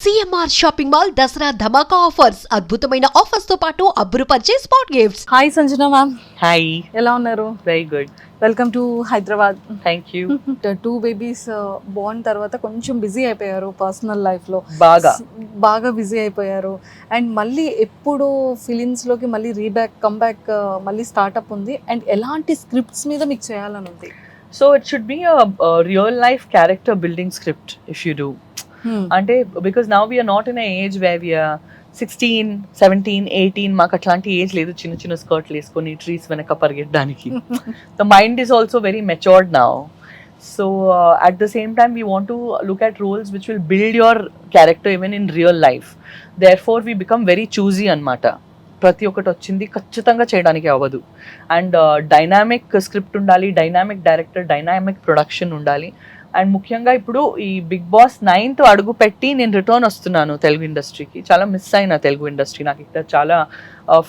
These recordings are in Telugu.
సిఎంఆర్ షాపింగ్ మాల్ దసరా ధమాకా ఆఫర్స్ అద్భుతమైన ఆఫర్స్ తో పాటు అబ్బురుపరిచే spot gifts. Hi Sanjana ma'am, hi, ఎలా ఉన్నారు? Very good, welcome to Hyderabad. Thank you. 2 babies born తర్వాత కొంచెం బిజీ అయిపోయారు పర్సనల్ లైఫ్లో, బాగా బిజీ అయిపోయారు. అండ్ మళ్ళీ ఎప్పుడు ఫిలిమ్స్లోకి మళ్ళీ కమ్బ్యాక్ మళ్ళీ స్టార్ట్అప్ ఉంది. అండ్ ఎలాంటి స్క్రిప్ట్స్ మీద మీకు చేయాలని ఉంది? So it should be a real life character building script if you do. అంటే because now we're not in age where we're 16, 17, 18 మాకు అట్లాంటి ఏజ్ లేదు చిన్న చిన్న స్కర్ట్లు వేసుకొని ట్రీస్ వెనక పరిగెట్టడానికి. The mind is also very matured now. So at the same time we want to look at roles which will build your character even in real life. Therefore we become very choosy అనమాట. ప్రతి ఒక్కటి వచ్చింది ఖచ్చితంగా చేయడానికి అవ్వదు. అండ్ డైనామిక్ స్క్రిప్ట్ ఉండాలి, డైనామిక్ డైరెక్టర్, డైనామిక్ ప్రొడక్షన్ ఉండాలి. అండ్ ముఖ్యంగా ఇప్పుడు ఈ బిగ్ బాస్ 9th అడుగు పెట్టి నేను రిటర్న్ వస్తున్నాను తెలుగు ఇండస్ట్రీకి. చాలా మిస్ అయిన తెలుగు ఇండస్ట్రీ. నాకు ఇక్కడ చాలా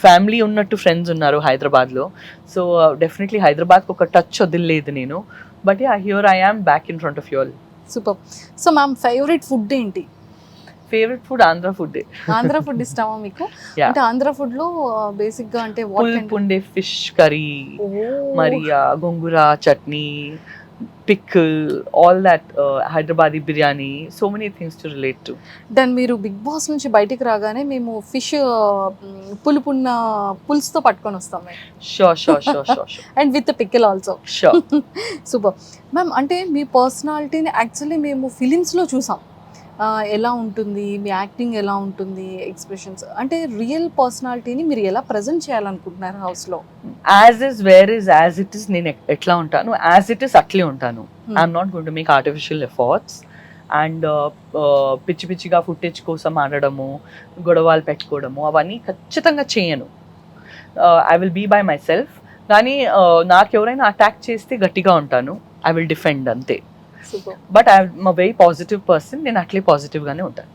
ఫ్యామిలీ ఉన్నట్టు ఫ్రెండ్స్ ఉన్నారు హైదరాబాద్లో. సో డెఫినెట్లీ హైదరాబాద్కి ఒక టచ్ వదిలేదు నేను. But here I am back in front of you all. Super. So ma'am, favourite food ఏంటి? Favourite food Andhra food. Andhra food ఇష్టమా మీకు? అంటే ఆంధ్ర ఫుడ్ లో బేసిక్ గా అంటే పుల్పుండే ఫిష్ కర్రీ, మరి గోంగూర chutney, pickle, all that, Hyderabadi biryani, so many things to relate to. Then మీరు బిగ్ బాస్ నుంచి బయటికి రాగానే మేము ఫిష్ పులుసుతో పట్టుకొని వస్తాం. Sure. And with pickle also. Sure. Super ma'am. అంటే మీ పర్సనాలిటీని యాక్చువల్లీ మేము ఫిలిమ్స్లో చూసాం. ఎలా ఉంటుంది మీ యాక్టింగ్, ఎలా ఉంటుంది ఎక్స్ప్రెషన్స్, అంటే రియల్ పర్సనాలిటీని మీరు ఎలా ప్రజెంట్ చేయాలనుకుంటున్నారు హౌస్లో? As is where is as it is. నేను ఎట్లా ఉంటాను, యాజ్ ఇట్ ఇస్ అట్లే ఉంటాను. I'm not going to make artificial efforts. And పిచ్చి పిచ్చిగా ఫుటేజ్ కోసం ఆడడము, గొడవలు పెట్టుకోవడము అవన్నీ ఖచ్చితంగా చేయను. I will be by myself. కానీ నాకు ఎవరైనా అటాక్ చేస్తే గట్టిగా ఉంటాను. ఐ విల్ డిఫెండ్ అంతే. But I'm a very positive person. నేను అట్లే పాజిటివ్గానే ఉంటాను.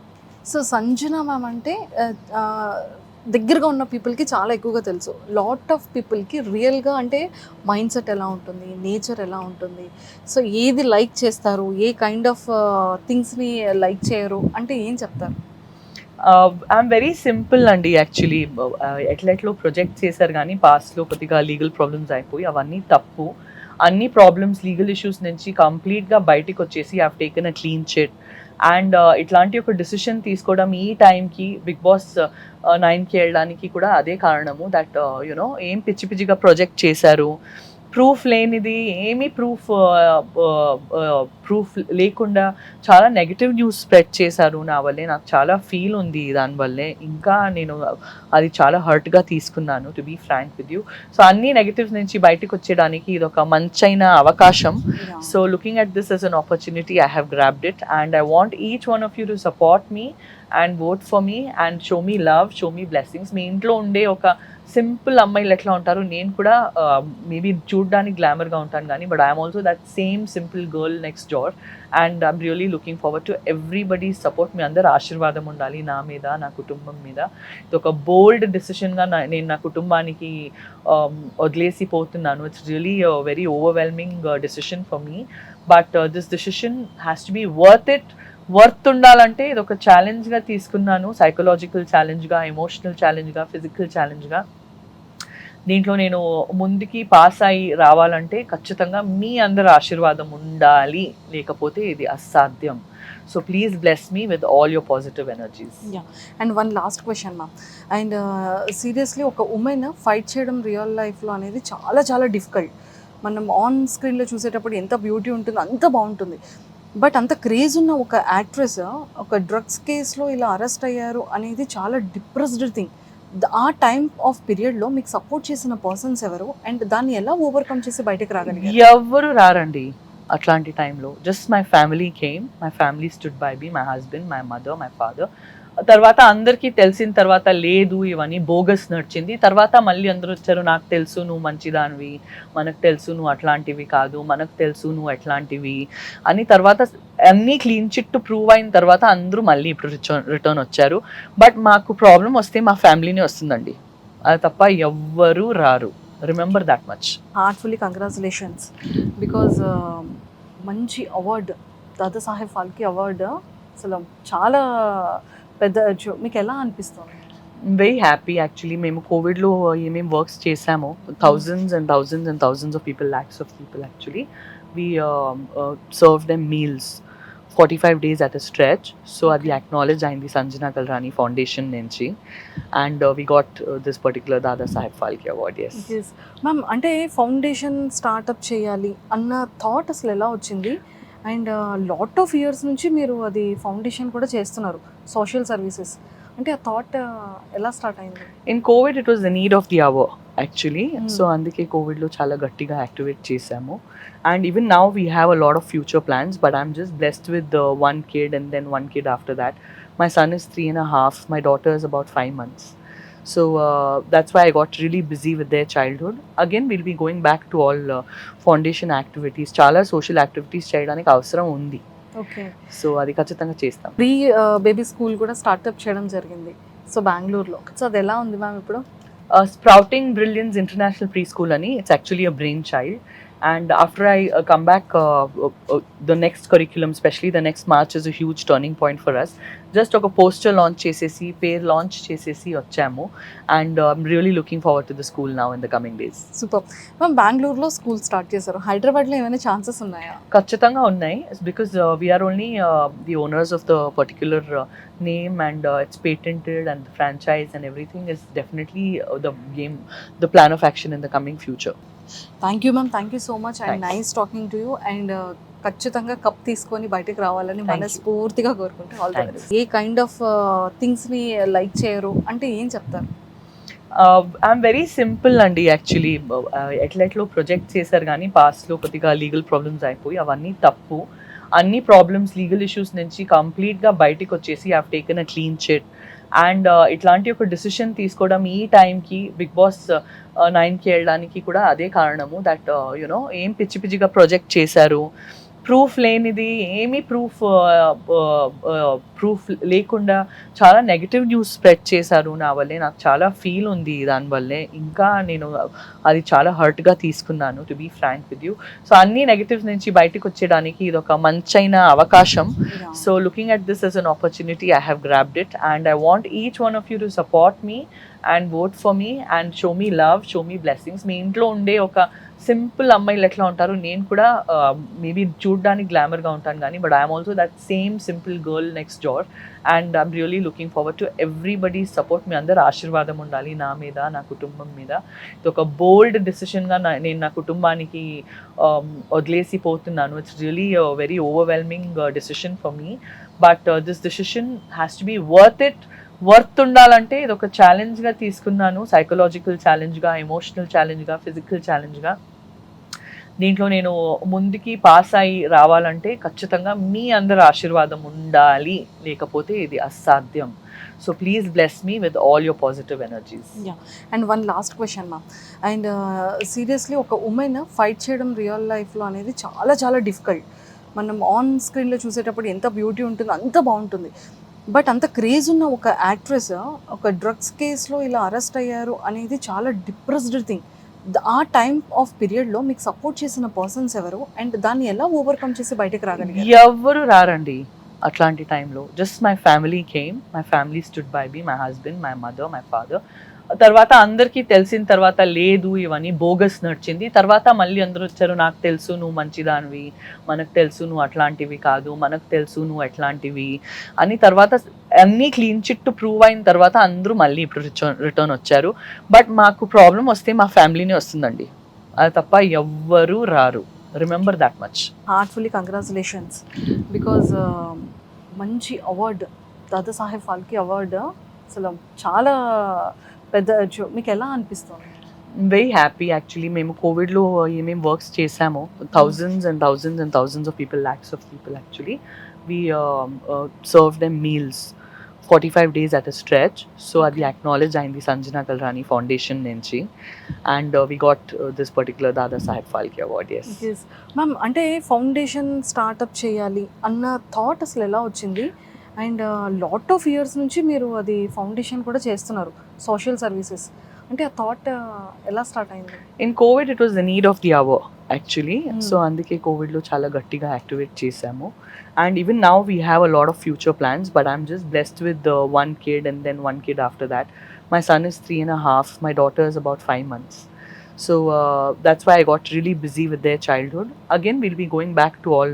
సో సంజన మ్యామ్ అంటే దగ్గరగా ఉన్న పీపుల్కి చాలా ఎక్కువగా తెలుసు. లాట్ ఆఫ్ పీపుల్కి రియల్గా అంటే మైండ్ సెట్ ఎలా ఉంటుంది, నేచర్ ఎలా ఉంటుంది, సో ఏది లైక్ చేస్తారు, ఏ కైండ్ ఆఫ్ థింగ్స్ని లైక్ చేయరు అంటే ఏం చెప్తారు? ఐఎమ్ వెరీ సింపుల్ అండి. యాక్చువల్లీ ఎట్లెట్లో ప్రొజెక్ట్ చేశారు కానీ పాస్ట్లో కొద్దిగా లీగల్ ప్రాబ్లమ్స్ అయిపోయి అవన్నీ తప్పు. అన్ని ప్రాబ్లమ్స్, లీగల్ ఇష్యూస్ నుంచి కంప్లీట్గా బయటకు వచ్చేసి I have taken a clean chit. And ఇట్లాంటి ఒక డిసిషన్ తీసుకోవడం ఈ టైంకి బిగ్ బాస్ 9కి వెళ్ళడానికి కూడా అదే కారణము. దట్ యునో ఏం పిచ్చి పిచ్చిగా ప్రొజెక్ట్ చేశారు, ప్రూఫ్ లేనిది, ఏమీ ప్రూఫ్ లేకుండా చాలా నెగిటివ్ న్యూస్ స్ప్రెడ్ చేశారు నా వల్లే. నాకు చాలా ఫీల్ ఉంది దానివల్లే. ఇంకా నేను అది చాలా హర్ట్గా తీసుకున్నాను, to be frank with you. So అన్ని నెగిటివ్స్ నుంచి బయటకు వచ్చేయడానికి ఇది ఒక మంచైన అవకాశం. So looking at this as an opportunity, I have grabbed it and I want each one of you to support me and vote for me and show me love, show me blessings. మీ ఇంట్లో ఉండే ఒక సింపుల్ అమ్మాయిలు ఎట్లా ఉంటారు, నేను కూడా మేబీ చూడడానికి గ్లామర్గా ఉంటాను కానీ but I'm also that same simple girl next door. And I'm really looking forward to everybody support. మీ అందరు ఆశీర్వాదం ఉండాలి నా మీద, నా కుటుంబం మీద. ఇది ఒక బోల్డ్ డెసిషన్గా నేను నా కుటుంబానికి వదిలేసి పోతున్నాను. It's really very overwhelming decision for me. But this decision has to be worth ఉండాలంటే ఇది ఒక ఛాలెంజ్గా తీసుకున్నాను. సైకలాజికల్ ఛాలెంజ్గా, ఎమోషనల్ ఛాలెంజ్గా, ఫిజికల్ ఛాలెంజ్గా. దీంట్లో నేను ముందుకి పాస్ అయ్యి రావాలంటే ఖచ్చితంగా మీ అందరి ఆశీర్వాదం ఉండాలి, లేకపోతే ఇది అసాధ్యం. So please bless me with all your positive energies. And one last question ma'am. And seriously ఒక ఉమెన్ ఫైట్ చేయడం రియల్ లైఫ్లో అనేది చాలా చాలా డిఫికల్ట్. మనం ఆన్ స్క్రీన్లో చూసేటప్పుడు ఎంత బ్యూటీ ఉంటుందో అంత బాగుంటుంది. బట్ అంత క్రేజ్ ఉన్న ఒక యాక్ట్రెస్ ఒక డ్రగ్స్ కేసులో ఇలా అరెస్ట్ అయ్యారు అనేది చాలా డిప్రెస్డ్ థింగ్. ఆ టైం ఆఫ్ పీరియడ్లో మీకు సపోర్ట్ చేసిన పర్సన్స్ ఎవరు అండ్ దాన్ని ఎలా ఓవర్కమ్ చేసి బయటకు రాగలిగారు? ఎవరు రారండి అట్లాంటి టైంలో. Just my family came, my family stood by me, my husband, my mother, my father. తర్వాత అందరికీ తెలిసిన తర్వాత లేదు ఇవన్నీ బోగస్ నడిచింది. తర్వాత మళ్ళీ అందరూ వచ్చారు, నాకు తెలుసు నువ్వు మంచిదానివి, మనకు తెలుసు నువ్వు అట్లాంటివి కాదు, మనకు తెలుసు నువ్వు ఎట్లాంటివి అని. తర్వాత అన్నీ క్లీన్ చిట్ ప్రూవ్ అయిన తర్వాత అందరూ మళ్ళీ ఇప్పుడు రిటర్న్ వచ్చారు. బట్ మాకు ప్రాబ్లం వస్తే మా ఫ్యామిలీనే వస్తుందండి, అది తప్ప ఎవ్వరూ రారు. Remember that much. Heartfully congratulations because మంచి అవార్డ్, దాదాసాహెబ్ ఫాల్కే అవార్డు అసలు చాలా పెద్ద మీకు ఎలా అనిపిస్తుంది? Very happy actually. మేము కోవిడ్లో ఏమేమి వర్క్స్ చేసామో thousands and thousands and thousands of people, lakhs of people actually we serve them meals 45 days at a stretch. So అది acknowledge అయింది సంజనా కల్రాని ఫౌండేషన్ నుంచి, and we got this particular Dada Saheb Phalke award. Yes ma'am, అంటే ఫౌండేషన్ స్టార్ట్అప్ చేయాలి అన్న థాట్ అసలు ఎలా వచ్చింది? అండ్ లాట్ ఆఫ్ ఇయర్స్ నుంచి మీరు అది ఫౌండేషన్ కూడా చేస్తున్నారు, సోషల్ సర్వీసెస్. అంటే ఆ థాట్ ఎలా స్టార్ట్ అయింది? In Covid it was the need of the hour actually. So అందుకే కోవిడ్లో చాలా గట్టిగా యాక్టివేట్ చేసాము. And even now we have a lot of future plans, but I'm just blessed with one kid and then one kid after that. My son is 3.5, my daughter is about 5 months. So that's why I got really busy with their childhood. Again, we'll be going back to all foundation activities. Chala social activities cheyadaniki avasaram undi. Okay. So అది ఖచ్చితంగా చేస్తాం. ప్రీ బేబీ స్కూల్ కూడా స్టార్ట్అప్ చేయడం జరిగింది, సో బెంగళూరులో. సో అది ఎలా ఉంది మ్యామ్ ఇప్పుడు? Sprouting Brilliance International Preschool ani, it's actually a brainchild. And after I come back, the next curriculum, especially the next March, is a huge turning point for us. Just oka poster launch chesesi, pair launch chesesi vachamu, and I'm really looking forward to the school now in the coming days. Super ma'am. బెంగళూరులో స్కూల్ స్టార్ట్ చేశారు, హైదరాబాద్లో ఏమైనా ఛాన్సెస్ ఉన్నాయా? ఖచ్చితంగా ఉన్నాయి, because we are only the owners of the particular name, and it's patented, and the franchise and everything is definitely the plan of action in the coming future. Thank you ma'am, thank you so much, and Thanks. Nice talking to you. And ఖచ్చితంగా కప్ తీసుకొని బయటకు రావాలని Thank you. మనస్ఫూర్తిగా కోరుకుంటే ఆల్ ద Thanks. బెస్ట్. ఏ కైండ్ ఆఫ్ థింగ్స్ని లైక్ చేయరు అంటే ఏం చెప్తారు? ఐఎమ్ వెరీ సింపుల్ అండి యాక్చువల్లీ. ఎట్లెట్లో ప్రొజెక్ట్ చేశారు కానీ పాస్ట్లో కొద్దిగా లీగల్ ప్రాబ్లమ్స్ అయిపోయి అవన్నీ తప్పు. అన్ని ప్రాబ్లమ్స్, లీగల్ ఇష్యూస్ నుంచి కంప్లీట్గా బయటకు వచ్చేసి I have taken a clean chit. And ఇట్లాంటి ఒక డిసిషన్ తీసుకోవడం ఈ టైంకి బిగ్ బాస్ 9కి వెళ్ళడానికి కూడా అదే కారణము. దట్ యునో ఏం పిచ్చి పిచ్చిగా ప్రొజెక్ట్ చేశారు, ప్రూఫ్ లేనిది, ఏమీ ప్రూఫ్ లేకుండా చాలా నెగిటివ్ న్యూస్ స్ప్రెడ్ చేశారు నా వల్లే. నాకు చాలా ఫీల్ ఉంది దానివల్లే. ఇంకా నేను అది చాలా హర్ట్గా తీసుకున్నాను, to be frank with you. So అన్ని నెగిటివ్స్ నుంచి బయటకు వచ్చేయడానికి ఇది ఒక మంచైన అవకాశం. So looking at this as an opportunity, I have grabbed it, and I want each one of you to support me and vote for me and show me love, show me blessings. మీ ఇంట్లో ఉండే ఒక సింపుల్ అమ్మాయిలు ఎట్లా ఉంటారు, నేను కూడా మేబీ చూడడానికి గ్లామర్గా ఉంటాను కానీ, but I'm also that same simple girl next door. And I'm really looking forward to everybody support. మీ అందరు ఆశీర్వాదం ఉండాలి నా మీద, నా కుటుంబం మీద. ఇది ఒక బోల్డ్ డెసిషన్గా నేను నా కుటుంబానికి వదిలేసి పోతున్నాను. It's really very overwhelming decision for me, but this decision has to be worth ఉండాలంటే ఇది ఒక ఛాలెంజ్గా తీసుకున్నాను. సైకలాజికల్ ఛాలెంజ్గా, ఎమోషనల్ ఛాలెంజ్గా, ఫిజికల్ ఛాలెంజ్గా. దీంట్లో నేను ముందుకి పాస్ అయ్యి రావాలంటే ఖచ్చితంగా మీ అందరి ఆశీర్వాదం ఉండాలి, లేకపోతే ఇది అసాధ్యం. So please bless me with all your positive energies. And one last question ma'am. And seriously ఒక ఉమెన్ ఫైట్ చేయడం రియల్ లైఫ్లో అనేది చాలా చాలా డిఫికల్ట్. మనం ఆన్ స్క్రీన్లో చూసేటప్పుడు ఎంత బ్యూటీ ఉంటుందో అంత బాగుంటుంది, బట్ అంత క్రేజ్ ఉన్న ఒక యాక్ట్రెస్ ఒక డ్రగ్స్ కేసులో ఇలా అరెస్ట్ అయ్యారు అనేది చాలా డిప్రెస్డ్ థింగ్. ఆ టైం ఆఫ్ పీరియడ్లో మీకు సపోర్ట్ చేసిన పర్సన్స్ ఎవరు, అండ్ దాన్ని ఎలా ఓవర్కమ్ చేసి బయటకు రాగలిగారు? ఎవరు రారండి అట్లాంటి టైంలో. Just my family came, my family stood by me, my husband, my mother, my father. తర్వాత అందరికీ తెలిసిన తర్వాత లేదు ఇవన్నీ బోగస్ నడిచింది. తర్వాత మళ్ళీ అందరూ వచ్చారు, నాకు తెలుసు నువ్వు మంచిదానివి, మనకు తెలుసు నువ్వు అట్లాంటివి కాదు, మనకు తెలుసు నువ్వు ఎట్లాంటివి అని. తర్వాత అన్నీ క్లీన్ చిట్ ప్రూవ్ అయిన తర్వాత అందరూ మళ్ళీ ఇప్పుడు రిటర్న్ వచ్చారు. బట్ మాకు ప్రాబ్లం వస్తే మా ఫ్యామిలీనే వస్తుందండి, అది తప్ప ఎవ్వరూ రారు. Remember that much. Heartfully congratulations, because మంచి అవార్డు, దాదా సాహెబ్ ఫాల్కే అవార్డు అసలు చాలా పెద్ద. మీకు ఎలా అనిపిస్తుంది? Very happy actually. మేము కోవిడ్లో ఏమేమి వర్క్స్ చేసామో thousands and thousands and thousands of people, lakhs of people actually we serve them meals 45 days at a stretch. So అది acknowledge అయింది సంజనా కల్రాని ఫౌండేషన్ నుంచి, and we got this particular Dada Saheb Phalke award. Yes ma'am, అంటే ఫౌండేషన్ స్టార్ట్అప్ చేయాలి అన్న థాట్ అసలు ఎలా వచ్చింది? అండ్ లాట్ ఆఫ్ ఇయర్స్ నుంచి మీరు అది ఫౌండేషన్ కూడా చేస్తున్నారు, సోషల్ సర్వీసెస్. అంటే ఆ థాట్ ఎలా స్టార్ట్ అయింది? In Covid it was the need of the hour actually. Hmm. So అందుకే కోవిడ్లో చాలా గట్టిగా యాక్టివేట్ చేసాము. And even now we have a lot of future plans, but I'm just blessed with 1 kid and then 1 kid after that. My son is 3.5, my daughter is about 5 months. So that's why I got really busy with their childhood. Again, we'll be going back to all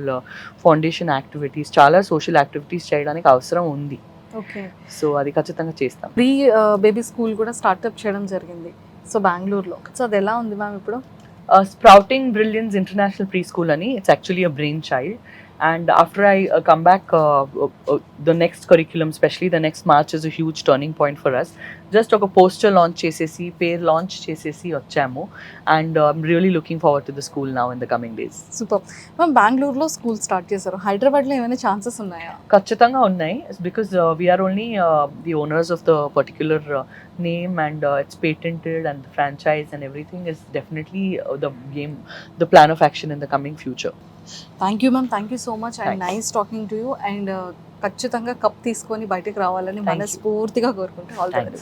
foundation activities. Chala social activities చేయడానికి అవసరం ఉంది. ఓకే. సో అది ఖచ్చితంగా చేస్తాం. ప్రీ బేబీ స్కూల్ కూడా స్టార్ట్అప్ చేయడం జరిగింది సో బెంగళూరులో. సో అది ఎలా ఉంది మ్యామ్ ఇప్పుడు? Sprouting Brilliance International Preschool ani, it's actually a brainchild. And after I come back, the next curriculum, especially the next March, is a huge turning point for us. Just ఒక పోస్టర్ లాంచ్ చేసేసి పేరు లాంచ్ చేసేసి వచ్చాము. And I'm really looking forward to the school now in the coming days. Super ma'am. బెంగళూరులో స్కూల్ స్టార్ట్ చేశారు, హైదరాబాద్లో ఏమైనా ఛాన్సెస్ ఉన్నాయా? ఖచ్చితంగా ఉన్నాయి, because we're only the owners of the particular name and it's patented and the franchise and everything is definitely the plan of action in the coming future. Thank you ma'am, thank you so much and Thanks. Nice talking to you. And ఖచ్చితంగా కప్ తీసుకొని బయటకు రావాలని Thank you. మనస్ఫూర్తిగా కోరుకుంటే ఆల్ ద Thanks. బెస్ట్.